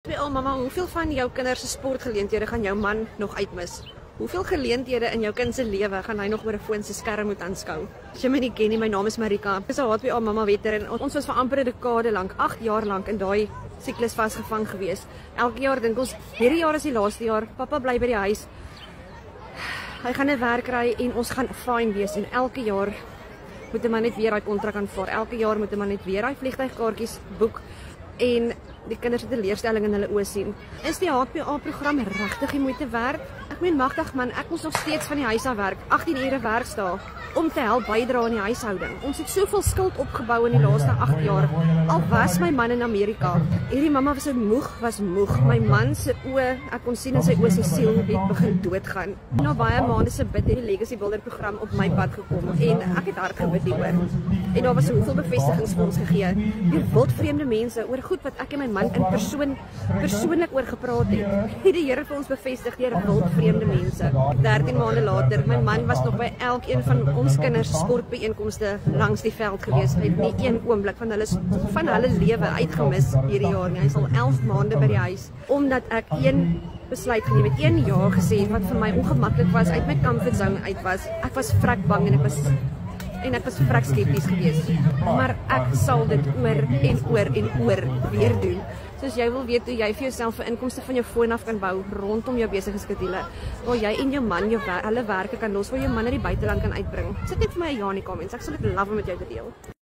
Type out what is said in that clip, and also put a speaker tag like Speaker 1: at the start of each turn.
Speaker 1: Mama, hoeveel van jou kinders se sportgeleenthede gaan jou man nog uitmis? Hoeveel geleenthede in jou kind se lewe gaan hy nog oor 'n foon se skerm moet aanskou? As jy my nie ken nie, my naam is Marika. Ek is 'n HBA mamma veteran. Ons was vir amper 'n dekade lank, 8 jaar lank in daai siklus vasgevang gewees. Elke jaar dink ons, hierdie jaar is die laaste jaar. Pappa bly by die huis. Hy gaan 'n werk kry en ons gaan fine wees en elke jaar moet 'n man net weer daai kontrak aanvaar. Elke jaar moet 'n man net weer daai vliegtuigkaartjies boek en die kinders se teleurstelling in hulle oë sien. Is die HBA-program regtig die moeite werd? Ek meen magtig man, ek moes nog steeds van die huis af werk, 18 ure werksdae om te help bydra aan die huishouding. Ons het soveel skuld opgebou in die laaste 8 jaar. Al was my man in Amerika. Hierdie mamma was moeg. My man se oë, ek kon sien in sy oë sy siel het begin doodgaan. Na baie maande se bid het die Legacy Builder program op my pad gekom en ek het hard gebid hieroor. En daar was soveel bevestigings vir ons gegee deur wildvreemde mense oor goed wat ek en my man in persoonlik oor gepraat het. Die Here vir ons bevestig deur wildvreemde mense. 13 maande later, my man was nog by elkeen van ons kinders sportbyeenkomste langs die veld gewees. Hy het nie een oomblik van hulle lewe uitgemis hierdie jaar nie. Hy is al 11 maande by die huis omdat ek een besluit geneem het, een ja gesê wat vir my ongemaklik was, uit my comfort zone uit was. Ek was vrek bang en ek was vrek skepties geweest. Maar ek sal dit oor en oor weer doen. Soos jy wil weet hoe jy vir jouself 'n inkomste van jou foon af kan bou rondom jou besigheidskedule, waar jy en jou man hulle werke kan los, waar jou man na die buiteland kan uitbring. Sit net vir my 'n ja in die comments. Ek sal dit love om met jou te deel.